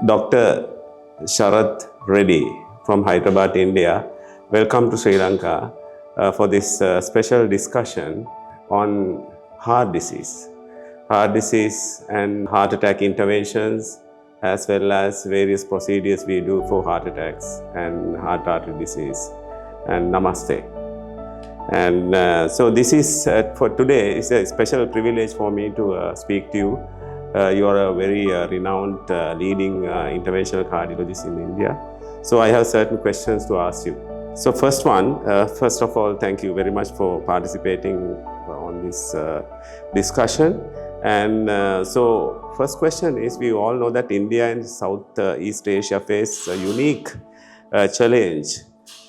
Dr. Sharath Reddy from Hyderabad, India. Welcome to Sri Lanka for this special discussion on heart disease and heart attack interventions, as well as various procedures we do for heart attacks and heart artery disease. And namaste. And so this is for today. It's a special privilege for me to speak to you. You are a very renowned leading interventional cardiologist in India. So I have certain questions to ask you. So first of all, thank you very much for participating on this discussion. And so first question is, we all know that India and Southeast Asia face a unique challenge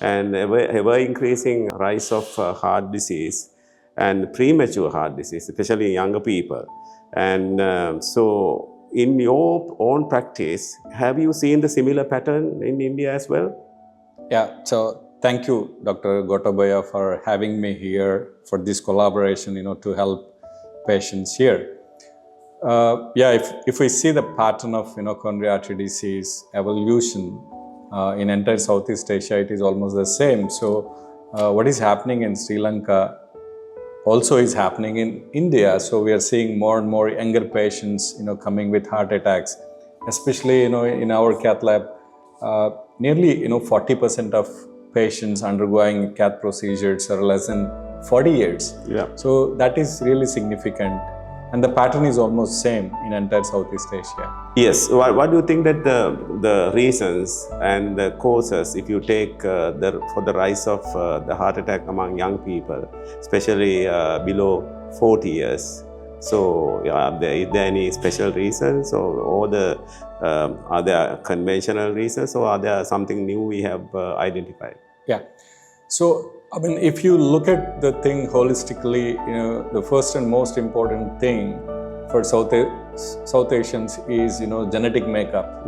and ever increasing rise of heart disease and premature heart disease, especially in younger people. And so in your own practice, have you seen the similar pattern in India as well? Yeah, so thank you, Dr. Gotabaya, for having me here for this collaboration, to help patients here. If we see the pattern of, coronary artery disease evolution in entire Southeast Asia, it is almost the same. So what is happening in Sri Lanka also is happening in India. So we are seeing more and more younger patients, coming with heart attacks, especially, in our cath lab, nearly, 40% of patients undergoing cath procedures are less than 40 years. Yeah. So that is really significant. And the pattern is almost same in entire Southeast Asia. Yes. What do you think that the reasons and the causes, if you take for the rise of the heart attack among young people, especially below 40 years? So is there any special reasons, or are there conventional reasons, or are there something new we have identified? Yeah. So, if you look at the thing holistically, the first and most important thing for South Asians is, genetic makeup.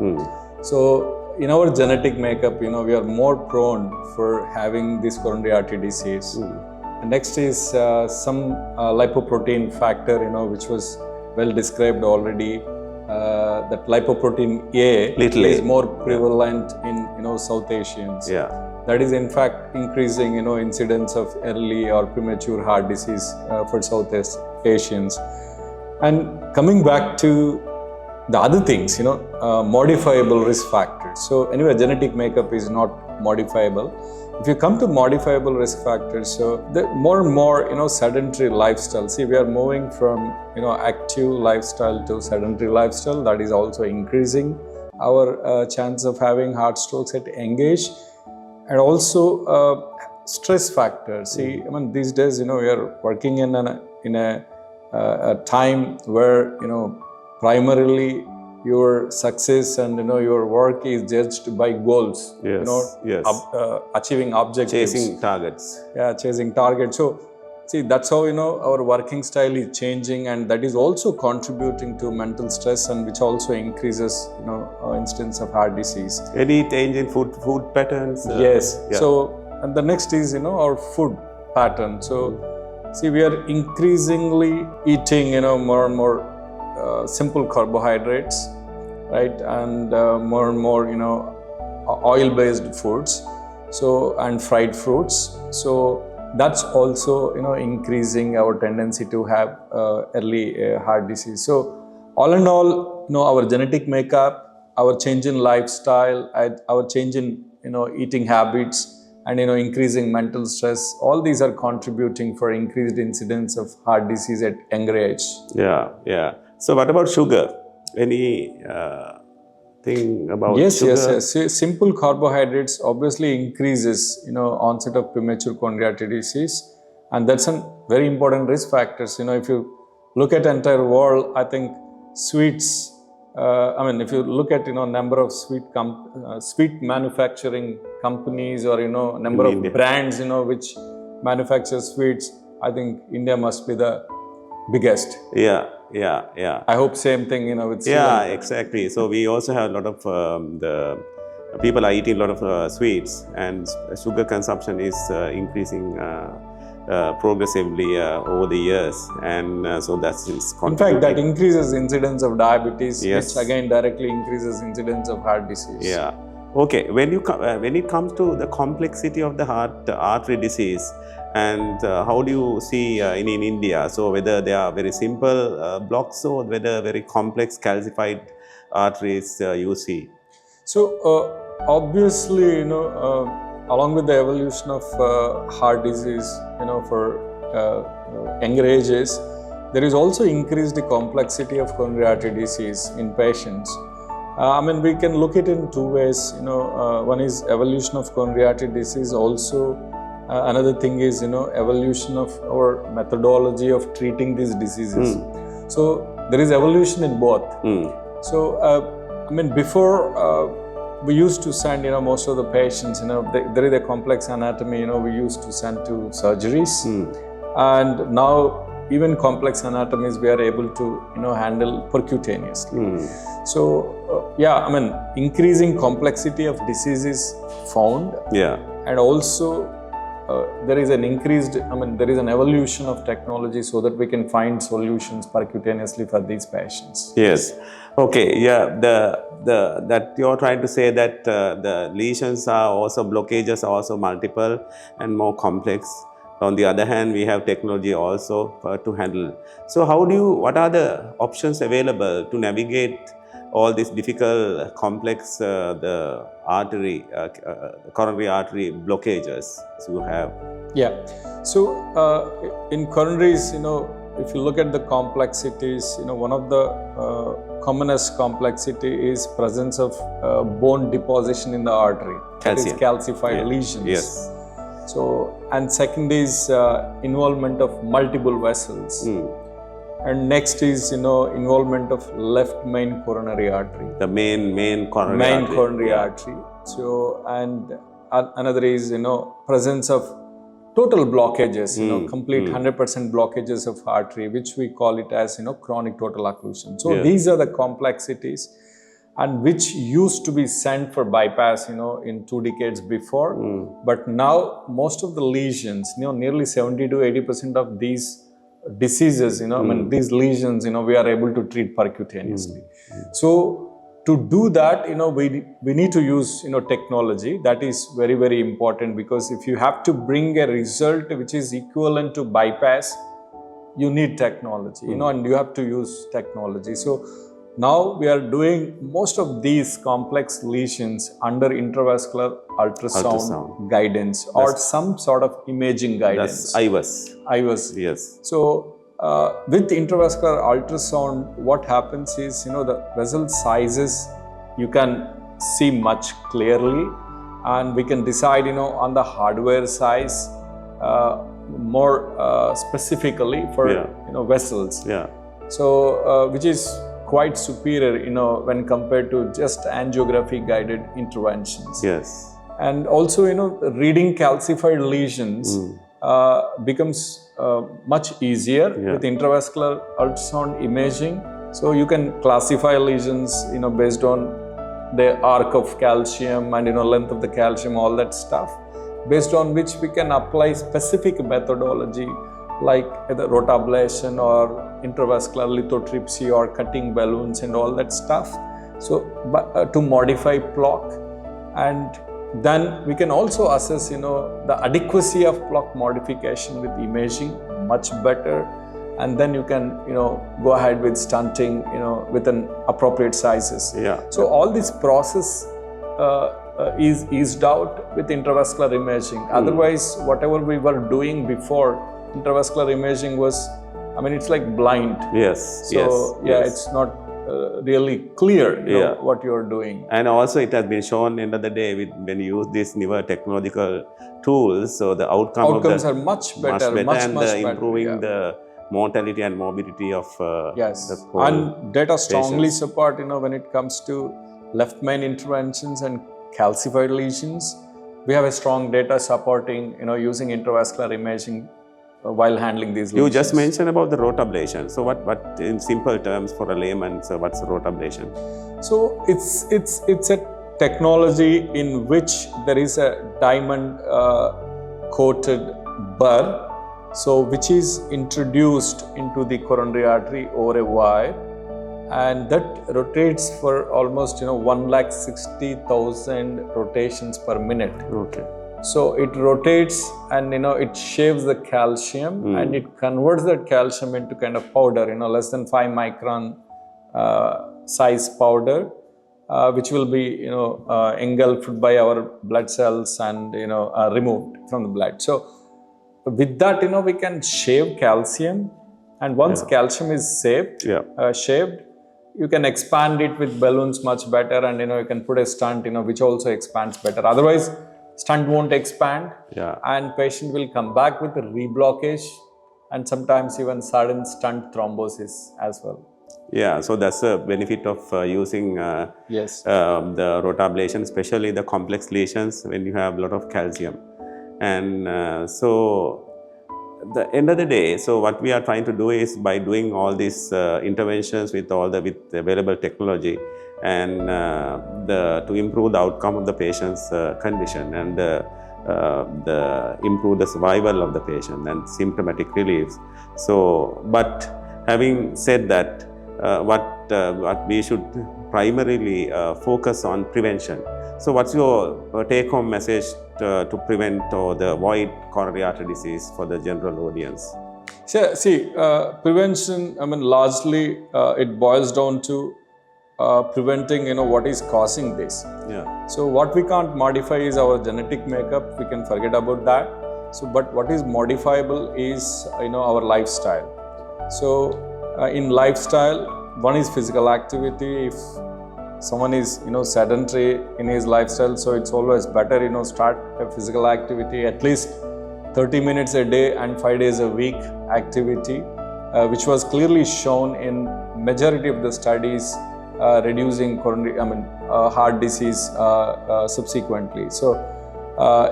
So, in our genetic makeup, we are more prone for having this coronary artery disease. And next is some lipoprotein factor, which was well described already. That lipoprotein A is more prevalent in South Asians. Yeah. That is in fact increasing, incidence of early or premature heart disease for Southeast Asians. And coming back to the other things, modifiable risk factors. So anyway, genetic makeup is not modifiable. If you come to modifiable risk factors, so the more and more, sedentary lifestyle. See, we are moving from, active lifestyle to sedentary lifestyle. That is also increasing our chance of having heart strokes at young age. And also stress factors. See, these days, we are working in a time where, primarily your success and, your work is judged by goals. Yes. Achieving objectives. Chasing targets. Yeah, chasing targets. So, see, that's how, our working style is changing, and that is also contributing to mental stress, and which also increases, instance of heart disease. Any change in food patterns? Yes. Yeah. So, and the next is, our food pattern. So, see, we are increasingly eating, more and more simple carbohydrates, right? And more and more, oil-based foods. So, and fried fruits. So, that's also, increasing our tendency to have early heart disease. So, all in all, our genetic makeup, our change in lifestyle, our change in, eating habits, and, increasing mental stress, all these are contributing for increased incidence of heart disease at younger age. Yeah. So, what about sugar? Any thing about sugar? Yes. Simple carbohydrates obviously increases, onset of premature coronary artery disease, and that's a very important risk factors. If you look at entire world, I think sweets. If you look at number of sweet manufacturing companies, or number of brands which manufacture sweets, I think India must be the biggest. Yeah. I hope same thing, with Sri Lanka. Exactly. So we also have a lot of the people are eating a lot of sweets, and sugar consumption is increasing progressively over the years, and so that's in fact, that increases incidence of diabetes, Yes. which again directly increases incidence of heart disease. Yeah. Okay. When it comes to the complexity of the heart artery disease, and how do you see in India? So whether they are very simple blocks or whether very complex calcified arteries you see? So obviously, along with the evolution of heart disease, for younger ages, there is also increased complexity of coronary artery disease in patients. We can look at it in two ways. One is evolution of coronary artery disease. Also, another thing is evolution of our methodology of treating these diseases. So there is evolution in both. So before we used to send most of the patients. There is a complex anatomy. We used to send to surgeries, and now even complex anatomies we are able to handle percutaneously. So increasing complexity of disease is found, and also there is an increased, there is an evolution of technology so that we can find solutions percutaneously for these patients. Yes. Okay. Yeah. That you're trying to say that the lesions are also, blockages are also multiple and more complex. On the other hand, we have technology also to handle. So what are the options available to navigate all these difficult, complex, the artery, coronary artery blockages you have? Yeah. So in coronaries, if you look at the complexities, one of the commonest complexity is presence of bone deposition in the artery. That is calcified lesions. Yes. So, and second is involvement of multiple vessels. And next is involvement of left main coronary artery. The main coronary artery. So, and another is presence of total blockages, complete 100% blockages of artery, which we call it as chronic total occlusion. So these are the complexities, and which used to be sent for bypass in 2 decades before. But now most of the lesions, nearly 70 to 80% of these diseases, these lesions, we are able to treat percutaneously. So to do that, we need to use technology. That is very, very important, because if you have to bring a result which is equivalent to bypass, you need technology, and you have to use technology. So now we are doing most of these complex lesions under intravascular ultrasound guidance, or some sort of imaging guidance. That's IVUS. Yes. So with intravascular ultrasound, what happens is, the vessel sizes you can see much clearly, and we can decide, on the hardware size more specifically for vessels. Yeah. So which is quite superior, when compared to just angiography guided interventions. Yes. And also, reading calcified lesions becomes much easier with intravascular ultrasound imaging. So you can classify lesions, based on the arc of calcium and length of the calcium, all that stuff, based on which we can apply specific methodology like either rotablation or intravascular lithotripsy or cutting balloons and all that stuff. So to modify plaque, and then we can also assess the adequacy of plaque modification with imaging much better, and then you can go ahead with stenting with an appropriate sizes. So all this process is eased out with intravascular imaging. Otherwise, whatever we were doing before, intravascular imaging was, it's like blind. So it's not really clear what you are doing. And also it has been shown end of the day when you use these newer technological tools, so the outcomes are much better, and much improving the mortality and morbidity of the whole and data strongly support when it comes to left main interventions and calcified lesions. We have a strong data supporting using intravascular imaging while handling these lesions. You just mentioned about the rotablation. So what in simple terms for a layman, so what's rotablation? So it's a technology in which there is a diamond coated burr so which is introduced into the coronary artery over a wire, and that rotates for almost 1,60,000 rotations per minute. Okay. So it rotates and it shaves the calcium and it converts that calcium into kind of powder, less than 5 micron size powder, which will be engulfed by our blood cells and removed from the blood. So with that we can shave calcium, and once calcium is shaved, you can expand it with balloons much better, and you can put a stent which also expands better. Otherwise stent won't expand, and patient will come back with a reblockage and sometimes even sudden stent thrombosis as well. Yeah, so that's the benefit of using the rotablation, especially the complex lesions when you have a lot of calcium. And so the end of the day, so what we are trying to do is, by doing all these interventions with available technology, and to improve the outcome of the patient's condition, and improve the survival of the patient and symptomatic reliefs. So, but having said that, what we should primarily focus on prevention. So what's your take-home message to prevent or avoid coronary artery disease for the general audience? See, prevention, largely it boils down to preventing, what is causing this. So what we can't modify is our genetic makeup. We can forget about that. So, but what is modifiable is, our lifestyle. So in lifestyle, one is physical activity. If someone is sedentary in his lifestyle, so it's always better start a physical activity, at least 30 minutes a day and 5 days a week activity, which was clearly shown in majority of the studies reducing coronary heart disease subsequently. So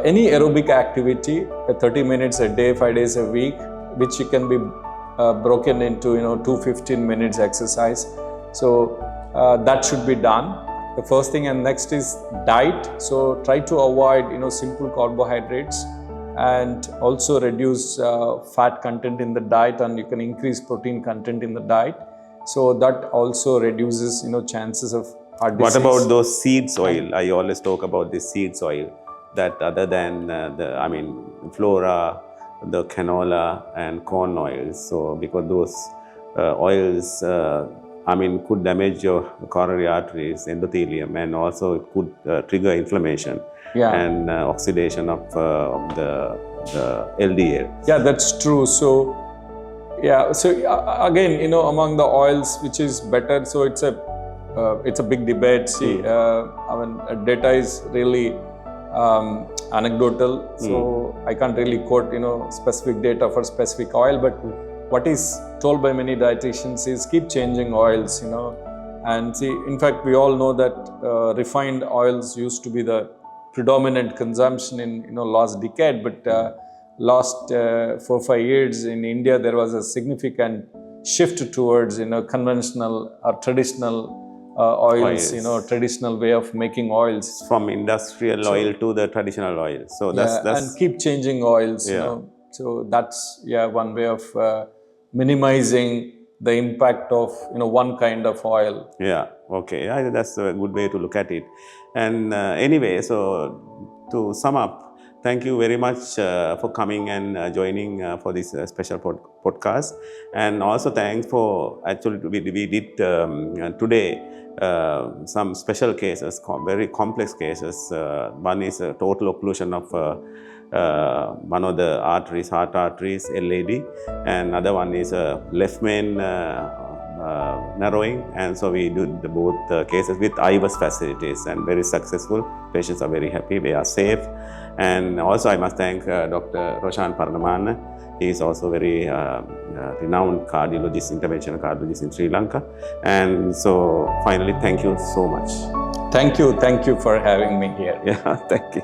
any aerobic activity, 30 minutes a day, 5 days a week, which can be broken into 2-15 minutes exercise. So that should be done, the first thing. And next is diet. So try to avoid simple carbohydrates, and also reduce fat content in the diet, and you can increase protein content in the diet. So that also reduces chances of heart disease. What about those seeds oil? I always talk about this seeds oil, that other than flora, the canola and corn oils. So because those oils could damage your coronary arteries, endothelium, and also it could trigger inflammation and oxidation of the LDL. Yeah, that's true. So again, among the oils, which is better? So it's a big debate. See, data is really anecdotal, so I can't really quote specific data for specific oil, but what is told by many dietitians is keep changing oils, and see, in fact, we all know that refined oils used to be the predominant consumption in last decade, but last 4-5 years in India there was a significant shift towards conventional or traditional oils, traditional way of making oils, from industrial oil to the traditional oil. So that's and keep changing oils. So that's one way of minimizing the impact of one kind of oil. Okay, I think that's a good way to look at it. And anyway, so to sum up, thank you very much for coming and joining for this special podcast. And also thanks for, actually we did today some special cases, very complex cases. One is a total occlusion of one of the arteries, heart arteries, LAD, and other one is a left main narrowing. And so we do both cases with IVUS facilities, and very successful. Patients are very happy, they are safe. And also I must thank Dr. Roshan Parnamana. He is also very renowned cardiologist, interventional cardiologist in Sri Lanka. And so finally, thank you so much. Thank you for having me here. Thank you.